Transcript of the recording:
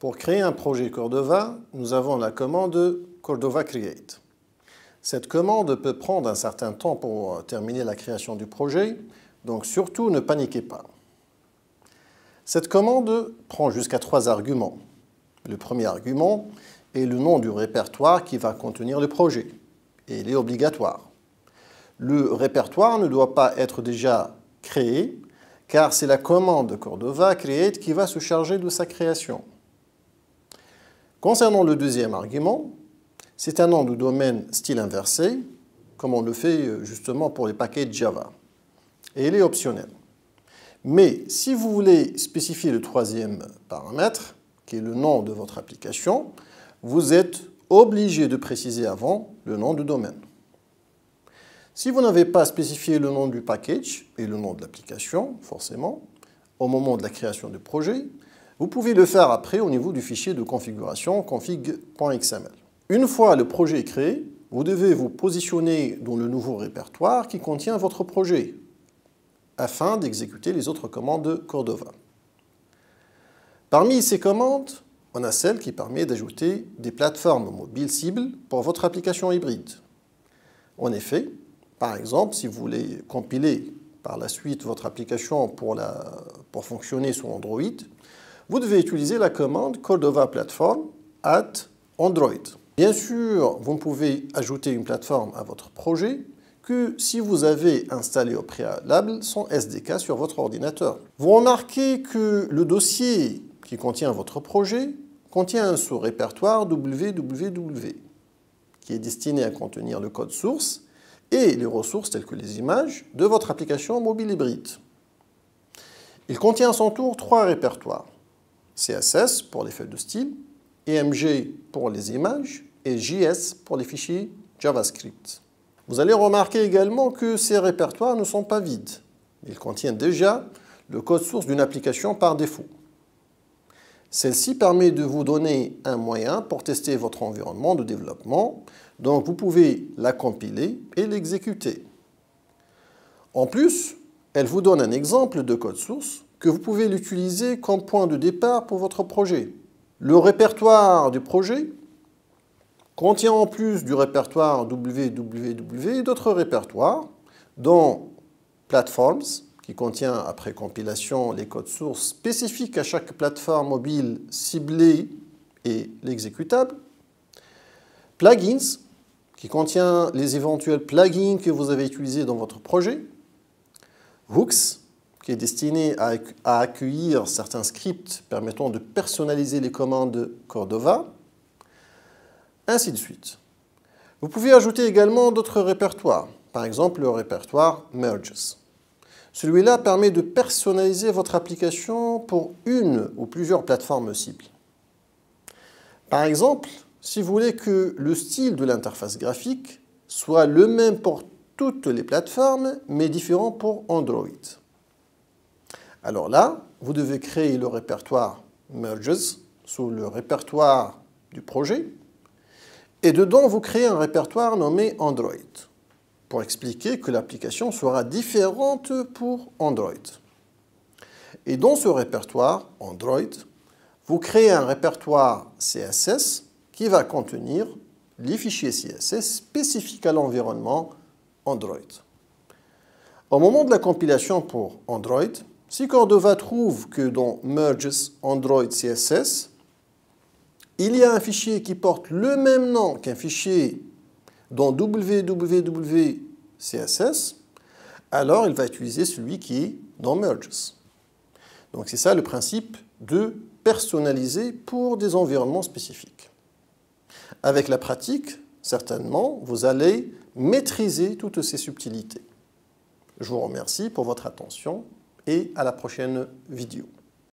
Pour créer un projet Cordova, nous avons la commande Cordova Create. Cette commande peut prendre un certain temps pour terminer la création du projet, donc surtout ne paniquez pas. Cette commande prend jusqu'à 3 arguments. Le premier argument est le nom du répertoire qui va contenir le projet, et il est obligatoire. Le répertoire ne doit pas être déjà créé, car c'est la commande Cordova Create qui va se charger de sa création. Concernant le deuxième argument, c'est un nom de domaine style inversé, comme on le fait justement pour les paquets Java. Et il est optionnel. Mais si vous voulez spécifier le troisième paramètre, qui est le nom de votre application, vous êtes obligé de préciser avant le nom du domaine. Si vous n'avez pas spécifié le nom du package et le nom de l'application, forcément, au moment de la création du projet, vous pouvez le faire après au niveau du fichier de configuration config.xml. Une fois le projet est créé, vous devez vous positionner dans le nouveau répertoire qui contient votre projet afin d'exécuter les autres commandes Cordova. Parmi ces commandes, on a celle qui permet d'ajouter des plateformes mobiles cibles pour votre application hybride. En effet, par exemple, si vous voulez compiler par la suite votre application pour fonctionner sur Android, vous devez utiliser la commande Cordova Platform @Android. Bien sûr, vous ne pouvez ajouter une plateforme à votre projet que si vous avez installé au préalable son SDK sur votre ordinateur. Vous remarquez que le dossier qui contient votre projet contient un sous-répertoire www qui est destiné à contenir le code source et les ressources telles que les images de votre application mobile hybride. Il contient à son tour 3 répertoires. CSS pour les feuilles de style, EMG pour les images et JS pour les fichiers JavaScript. Vous allez remarquer également que ces répertoires ne sont pas vides. Ils contiennent déjà le code source d'une application par défaut. Celle-ci permet de vous donner un moyen pour tester votre environnement de développement, donc vous pouvez la compiler et l'exécuter. En plus, elle vous donne un exemple de code source que vous pouvez l'utiliser comme point de départ pour votre projet. Le répertoire du projet contient en plus du répertoire www d'autres répertoires, dont Platforms, qui contient après compilation les codes sources spécifiques à chaque plateforme mobile ciblée et l'exécutable, Plugins, qui contient les éventuels plugins que vous avez utilisés dans votre projet, Hooks, qui est destiné à accueillir certains scripts permettant de personnaliser les commandes Cordova, ainsi de suite. Vous pouvez ajouter également d'autres répertoires, par exemple le répertoire Merges. Celui-là permet de personnaliser votre application pour une ou plusieurs plateformes cibles. Par exemple, si vous voulez que le style de l'interface graphique soit le même pour toutes les plateformes, mais différent pour Android. Alors là, vous devez créer le répertoire Merges sous le répertoire du projet, et dedans, vous créez un répertoire nommé Android, pour expliquer que l'application sera différente pour Android. Et dans ce répertoire Android, vous créez un répertoire CSS qui va contenir les fichiers CSS spécifiques à l'environnement Android. Au moment de la compilation pour Android, si Cordova trouve que dans Merges Android CSS, il y a un fichier qui porte le même nom qu'un fichier dans www CSS, alors il va utiliser celui qui est dans Merges. Donc c'est ça le principe de personnaliser pour des environnements spécifiques. Avec la pratique, certainement, vous allez maîtriser toutes ces subtilités. Je vous remercie pour votre attention et à la prochaine vidéo.